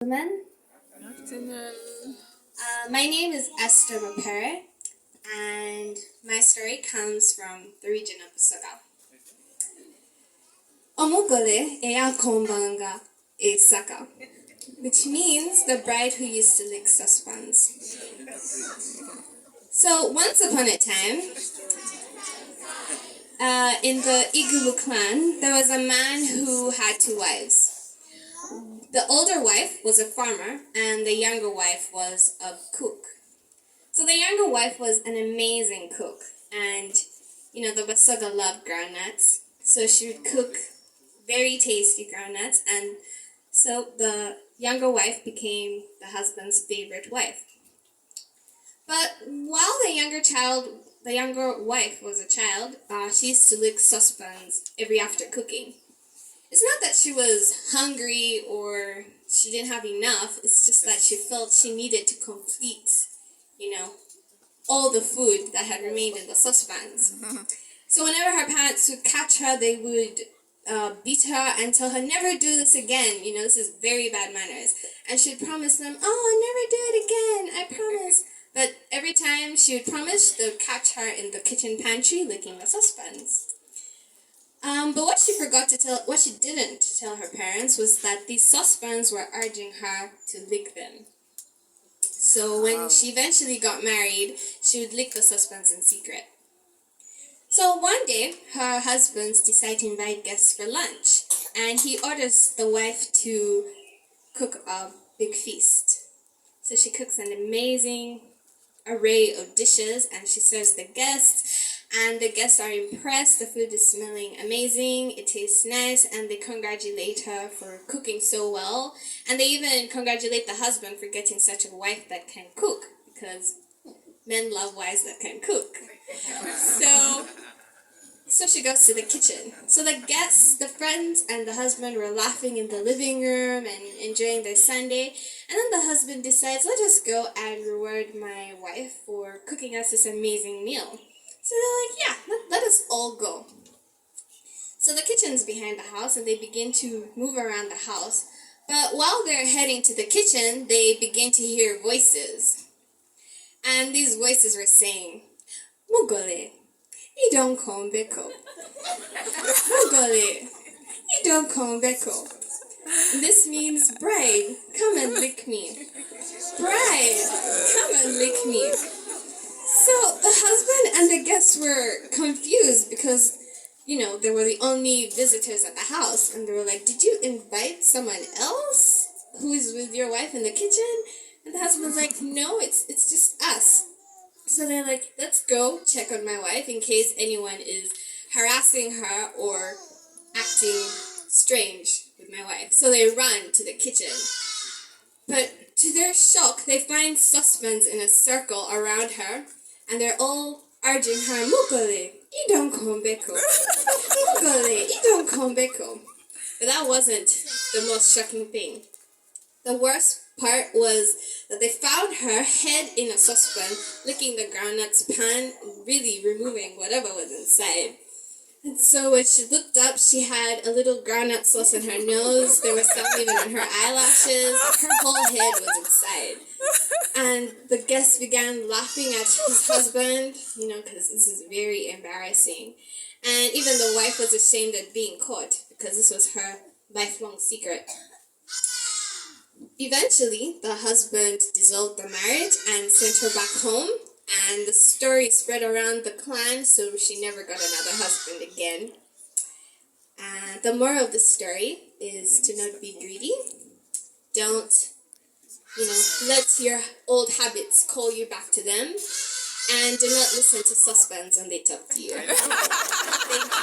Gentlemen, Afternoon. my name is Esther, and my story comes from the region of Ensaka. Omugole eya kombanga Ensaka, which means the bride who used to lick saucepans. So once upon a time, in the Igulu clan, there was a man who had two wives. The older wife was a farmer, and the younger wife was a cook. So the younger wife was an amazing cook, and the Basoga loved groundnuts, so she would cook very tasty groundnuts, and so the younger wife became the husband's favorite wife. But while the younger wife was a child, she used to lick saucepans every after cooking. It's not that she was hungry or she didn't have enough. It's just that she felt she needed to complete, all the food that had remained in the saucepans. So whenever her parents would catch her, they would beat her and tell her, never do this again. This is very bad manners. And she'd promise them, I'll never do it again, I promise. But every time she would promise, they'd catch her in the kitchen pantry licking the saucepans. But what she didn't tell her parents was that these saucepans were urging her to lick them. So when she eventually got married, she would lick the saucepans in secret. So one day, her husband decided to invite guests for lunch, and he orders the wife to cook a big feast. So she cooks an amazing array of dishes, and she serves the guests. And the guests are impressed. The food is smelling amazing. It tastes nice. And they congratulate her for cooking so well. And they even congratulate the husband for getting such a wife that can cook. Because men love wives that can cook. So she goes to the kitchen. So the guests, the friends, and the husband were laughing in the living room and enjoying their Sunday. And then the husband decides, let us go and reward my wife for cooking us this amazing meal. So they're like, yeah, let us all go. So the kitchen's behind the house, and they begin to move around the house. But while they're heading to the kitchen, they begin to hear voices. And these voices were saying, Mugole, idon kombeko. Mugole, idon kombeko. This means, bride, come and lick me. Bride, come and lick me. So the husband and the guests were confused because, they were the only visitors at the house. And they were like, did you invite someone else who is with your wife in the kitchen? And the husband was like, no, it's just us. So they're like, let's go check on my wife in case anyone is harassing her or acting strange with my wife. So they run to the kitchen. But to their shock, they find saucepans in a circle around her. And they're all urging her, Mugole, idon kombeko. Mugole, idon kombeko. But that wasn't the most shocking thing. The worst part was that they found her head in a saucepan, licking the groundnuts pan, really removing whatever was inside. And so when she looked up, she had a little groundnut sauce in her nose. There was some even on her eyelashes. Her whole head was inside. And the guests began laughing at his husband, because this is very embarrassing. And even the wife was ashamed of being caught because this was her lifelong secret. Eventually, the husband dissolved the marriage and sent her back home. And the story spread around the clan, so she never got another husband again. The moral of the story is to not be greedy. Don't, let your old habits call you back to them. And do not listen to saucepans when they talk to you. Thank you.